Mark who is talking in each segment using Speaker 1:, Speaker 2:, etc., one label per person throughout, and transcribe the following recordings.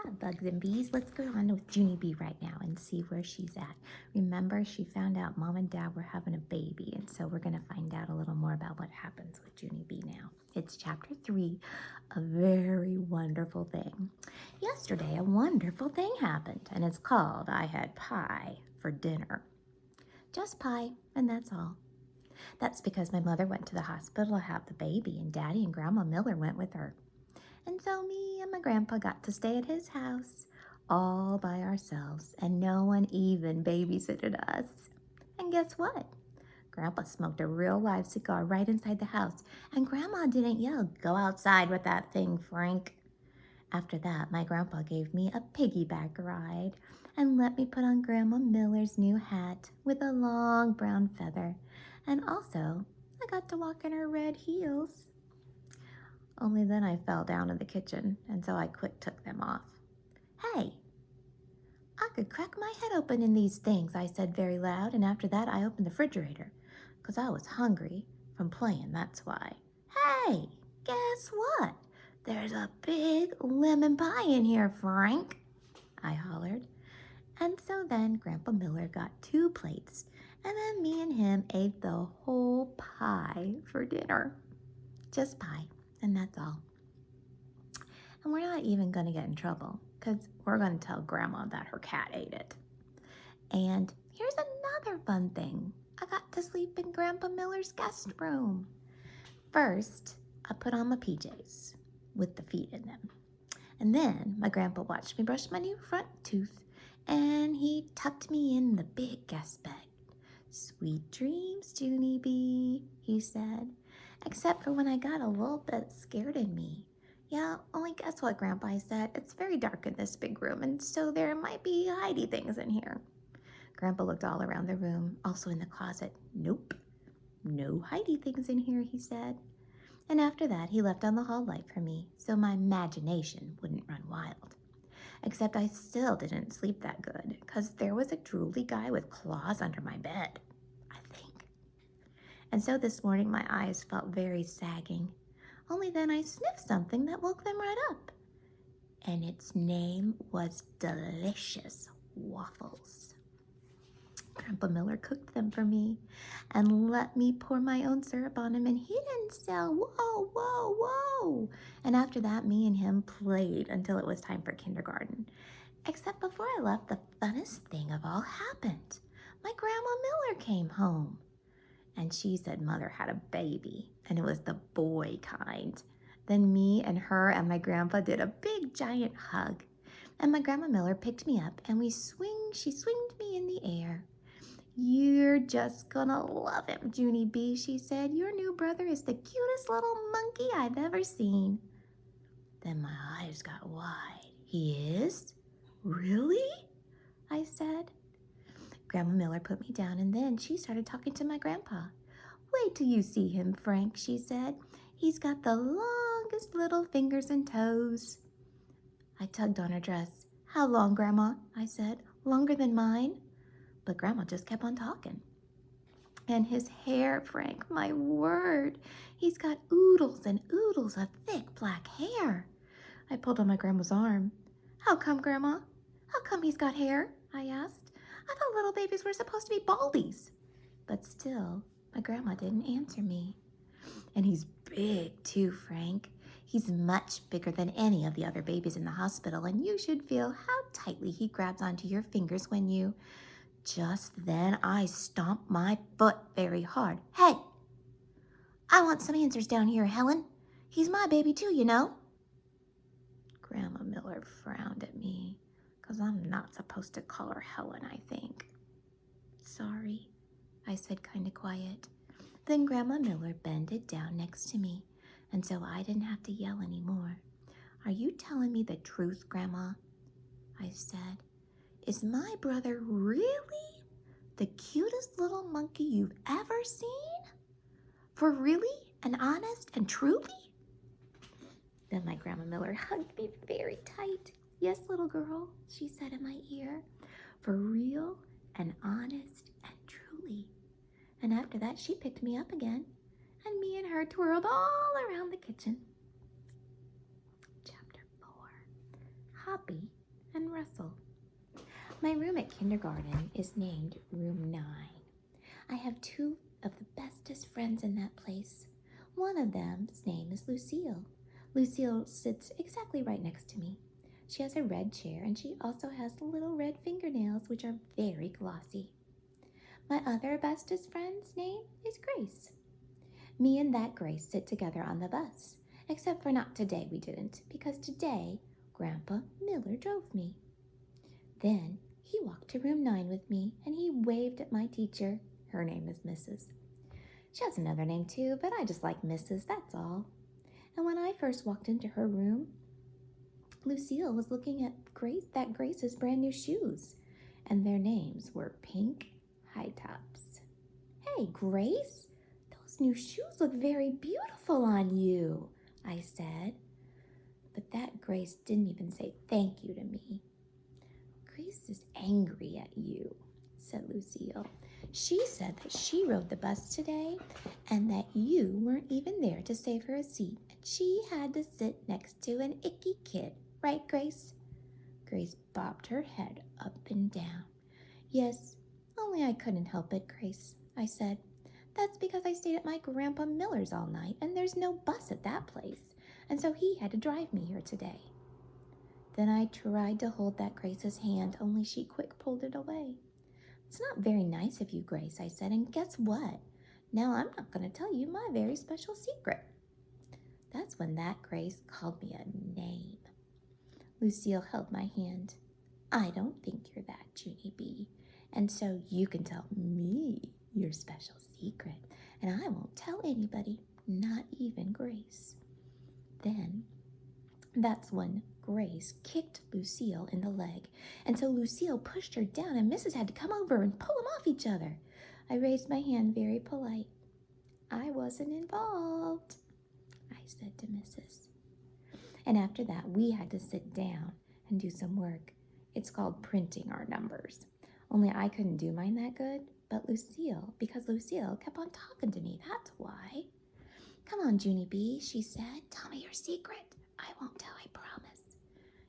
Speaker 1: Hi, bugs and bees. Let's go on with Junie Bee right now and see where she's at. Remember, she found out Mom and Dad were having a baby, and so we're going to find out a little more about what happens with Junie Bee now. It's chapter 3, A Very Wonderful Thing. Yesterday, a wonderful thing happened, and it's called I Had Pie for Dinner. Just pie, and that's all. That's because my mother went to the hospital to have the baby, and Daddy and Grandma Miller went with her. And so me and my grandpa got to stay at his house all by ourselves, and no one even babysitted us. And guess what? Grandpa smoked a real live cigar right inside the house, and Grandma didn't yell, "Go outside with that thing, Frank." After that, my grandpa gave me a piggyback ride and let me put on Grandma Miller's new hat with a long brown feather. And also, I got to walk in her red heels. Only then I fell down in the kitchen, and so I quick took them off. "Hey, I could crack my head open in these things," I said very loud, and after that I opened the refrigerator, 'cause I was hungry from playing, that's why. "Hey, guess what? There's a big lemon pie in here, Frank," I hollered. And so then Grandpa Miller got 2 plates, and then me and him ate the whole pie for dinner. Just pie. And that's all. And we're not even going to get in trouble, because we're going to tell Grandma that her cat ate it. And here's another fun thing. I got to sleep in Grandpa Miller's guest room. First, I put on my PJs with the feet in them. And then my grandpa watched me brush my new front tooth, and he tucked me in the big guest bed. "Sweet dreams, Junie Bee," he said. Except for when I got a little bit scared in me. "Yeah, only guess what, Grandpa," I said. "It's very dark in this big room, and so there might be hidey things in here." Grandpa looked all around the room, also in the closet. "Nope, no hidey things in here," he said. And after that, he left on the hall light for me, so my imagination wouldn't run wild. Except I still didn't sleep that good, because there was a drooly guy with claws under my bed, I think. And so this morning my eyes felt very sagging. Only then I sniffed something that woke them right up. And its name was Delicious Waffles. Grandpa Miller cooked them for me and let me pour my own syrup on them, and he didn't sell, "Whoa, whoa, whoa." And after that, me and him played until it was time for kindergarten. Except before I left, the funnest thing of all happened. My Grandma Miller came home. And she said Mother had a baby, and it was the boy kind. Then me and her and my grandpa did a big giant hug. And my Grandma Miller picked me up, and she swinged me in the air. "You're just gonna love him, Junie Bee," she said. "Your new brother is the cutest little monkey I've ever seen." Then my eyes got wide. "He is? Really?" I said. Grandma Miller put me down, and then she started talking to my grandpa. "Wait till you see him, Frank," she said. "He's got the longest little fingers and toes." I tugged on her dress. "How long, Grandma?" I said. "Longer than mine?" But Grandma just kept on talking. "And his hair, Frank, my word. He's got oodles and oodles of thick black hair." I pulled on my grandma's arm. "How come, Grandma? How come he's got hair?" I asked. "I thought little babies were supposed to be baldies." But still, my grandma didn't answer me. "And he's big too, Frank. He's much bigger than any of the other babies in the hospital, and you should feel how tightly he grabs onto your fingers when you..." Just then, I stomped my foot very hard. "Hey, I want some answers down here, Helen. He's my baby too, you know." Grandma Miller frowned at me, 'cause I'm not supposed to call her Helen, I think. "Sorry," I said kind of quiet. Then Grandma Miller bended down next to me, and so I didn't have to yell anymore. "Are you telling me the truth, Grandma?" I said. "Is my brother really the cutest little monkey you've ever seen? For really and honest and truly?" Then my Grandma Miller hugged me very tight. "Yes, little girl," she said in my ear. "For real and honest and truly." And after that, she picked me up again, and me and her twirled all around the kitchen. Chapter 4, Hoppy and Russell. My room at kindergarten is named Room 9. I have two of the bestest friends in that place. One of them's name is Lucille. Lucille sits exactly right next to me. She has a red chair and she also has little red fingernails which are very glossy. My other bestest friend's name is Grace. Me and that Grace sit together on the bus, except for not today we didn't, because today Grandpa Miller drove me. Then he walked to room 9 with me and he waved at my teacher. Her name is Mrs. She has another name too, but I just like Mrs., that's all. And when I first walked into her room, Lucille was looking at Grace's brand new shoes, and their names were Pink High Tops. Hey, Grace, those new shoes look very beautiful on you, I said. But that Grace didn't even say thank you to me. Grace is angry at you, said Lucille. She said that she rode the bus today and that you weren't even there to save her a seat, and she had to sit next to an icky kid. Right, Grace? Grace bobbed her head up and down. Yes, only I couldn't help it, Grace, I said. That's because I stayed at my Grandpa Miller's all night, and there's no bus at that place, and so he had to drive me here today. Then I tried to hold that Grace's hand, only she quick pulled it away. It's not very nice of you, Grace, I said, and guess what? Now I'm not going to tell you my very special secret. That's when that Grace called me a name. Lucille held my hand. I don't think you're that, Junie B, and so you can tell me your special secret, and I won't tell anybody, not even Grace. Then that's when Grace kicked Lucille in the leg, and so Lucille pushed her down, and Mrs. had to come over and pull them off each other. I raised my hand very polite. I wasn't involved, I said to Mrs. And after that, we had to sit down and do some work. It's called printing our numbers. Only I couldn't do mine that good, but Lucille, because Lucille kept on talking to me, that's why. Come on, Junie B, she said. Tell me your secret. I won't tell, I promise.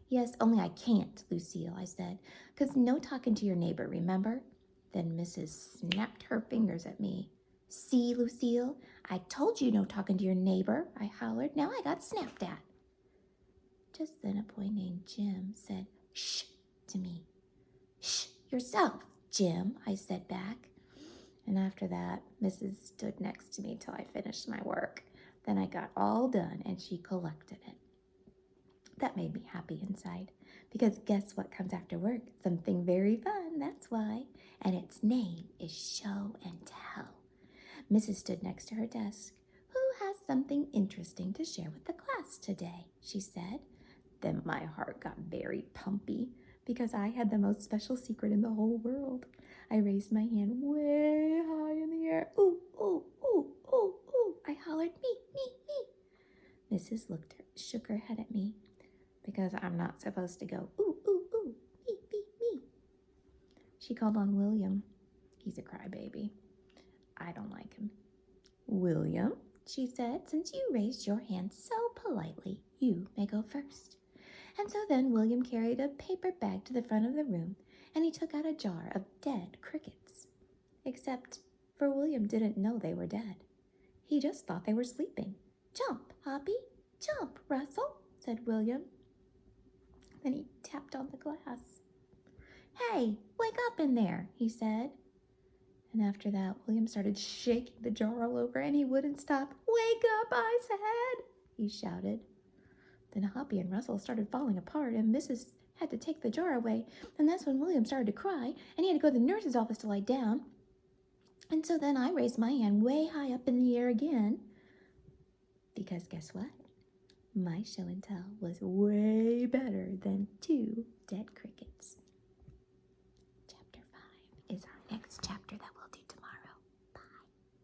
Speaker 1: Yes, only I can't, Lucille, I said, because no talking to your neighbor, remember? Then Mrs. snapped her fingers at me. See, Lucille, I told you no talking to your neighbor, I hollered. Now I got snapped at. Just then a boy named Jim said, shh, to me. Shh, yourself, Jim, I said back. And after that, Mrs. stood next to me till I finished my work. Then I got all done and she collected it. That made me happy inside, because guess what comes after work? Something very fun, that's why. And its name is show and tell. Mrs. stood next to her desk. Who has something interesting to share with the class today? She said. Then my heart got very pumpy, because I had the most special secret in the whole world. I raised my hand way high in the air. Ooh, ooh, ooh, ooh, ooh. I hollered, me. Mrs. shook her head at me, because I'm not supposed to go, ooh, ooh, ooh, me. She called on William. He's a crybaby. I don't like him. William, she said, since you raised your hand so politely, you may go first. And so then William carried a paper bag to the front of the room, and he took out a jar of dead crickets. Except for William didn't know they were dead. He just thought they were sleeping. Jump, Hoppy, jump, Russell, said William. Then he tapped on the glass. Hey, wake up in there, he said. And after that, William started shaking the jar all over, and he wouldn't stop. Wake up, I said, he shouted. Then Hoppy and Russell started falling apart, and Mrs. had to take the jar away, and that's when William started to cry, and he had to go to the nurse's office to lie down. And so then I raised my hand way high up in the air again, because guess what? My show and tell was way better than 2 dead crickets. Chapter 5 is our next chapter that